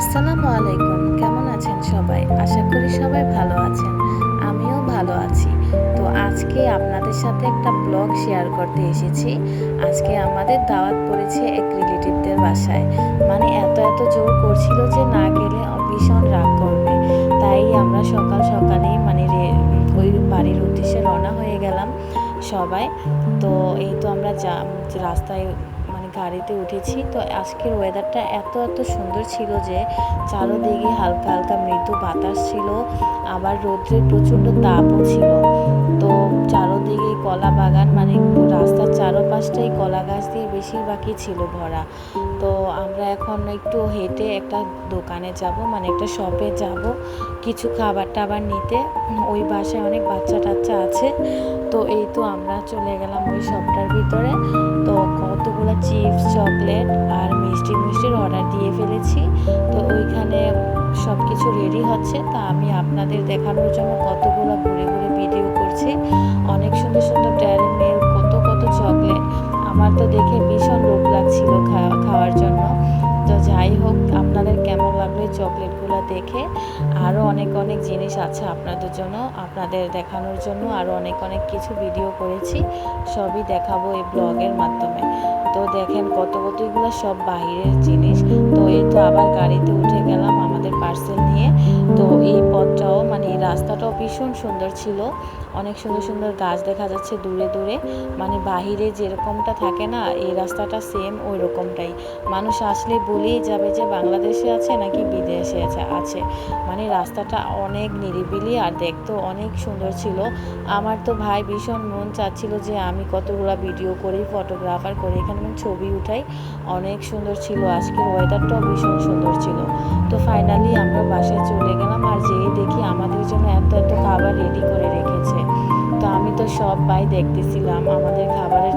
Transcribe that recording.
আসসালামু আলাইকুম। কেমন আছেন সবাই? আশা করি সবাই ভালো আছেন। আমিও ভালো আছি। তো আজকে আপনাদের সাথে একটা ব্লগ শেয়ার করতে এসেছি। আজকে আমাদের দাওয়াত পড়েছে এক রিলেটিভদের বাসায়। মানে এত জোর করছিল যে না গেলে ভীষণ রাগ করবে। তাই আমরা সকাল সকালেই মানে ওই বাড়ির উদ্দেশ্যে রওনা হয়ে গেলাম সবাই। তো এই তো আমরা রাস্তায় মানে গাড়িতে উঠেছি। তো আজকের ওয়েদারটা এত সুন্দর ছিল যে চারোদিকে হালকা হালকা মৃদু বাতাস ছিল, আবার রৌদ্রের প্রচণ্ড তাপও ছিল। তো চারোদিকে কলা বাগান, মানে রাস্তার চারোপাশটাই কলা গাছ দিয়ে বেশিরভাগই ছিল ভরা। তো আমরা এখন একটু হেঁটে একটা দোকানে যাব, মানে একটা শপে যাব কিছু খাবার টাবার নিতে। ওই বাসায় অনেক বাচ্চা টাচ্চা আছে। তো এই তো আমরা চলে গেলাম ওই শপটার ভিতরে। তো কতগুলো চিপস, চকলেট আর মিষ্টির অর্ডার দিয়ে ফেলেছি। তো ওইখানে সব কিছু রেডি হচ্ছে। তা আমি আপনাদের দেখানোর জন্য কতগুলো ঘুরে ঘুরে ভিডিও করছি। অনেক সুন্দর সুন্দর ডেয়ারি মিল্ক, কত চকলেট। আমার তো দেখে ভীষণ লোভ লাগছিল খাওয়ার জন্য। তো যাই হোক, আপনাদের কেমন লাগলো এই চকলেটগুলো দেখে? আরও অনেক জিনিস আছে আপনাদের জন্য, আপনাদের দেখানোর জন্য। আরও অনেক কিছু ভিডিও করেছি, সবই দেখাবো এই ব্লগের মাধ্যমে। তো দেখেন কতগুলো সব বাইরের জিনিস। তো এই তো আবার গাড়িতে উঠে গেলাম আমাদের পার্সেল নিয়ে। তো এই পথটাও মানে এই রাস্তাটাও ভীষণ সুন্দর ছিল। অনেক সুন্দর গাছ দেখা যাচ্ছে দূরে। মানে বাহিরে যেরকমটা থাকে না, এই রাস্তাটা সেম ওই রকমটাই। মানুষ আসলে বলেই যাবে যে বাংলাদেশে আছে নাকি বিদেশে আছে। মানে রাস্তাটা অনেক নিরিবিলি আর দেখতেও অনেক সুন্দর ছিল। আমার তো ভাই ভীষণ মন চাচ্ছিল যে আমি কতগুলো ভিডিও করি, ফটোগ্রাফার করি, এখানে ছবি উঠাই। অনেক সুন্দর ছিল, আজকের ওয়েদারটাও ভীষণ সুন্দর ছিল। তো ফাইনালি আমরা বাসায় চলে গেলাম। আর যেই দেখি আমাদের জন্য এত খাবার রেডি করে রেখেছে। তো আমি তো সব দেখতেছিলাম আমাদের খাবারের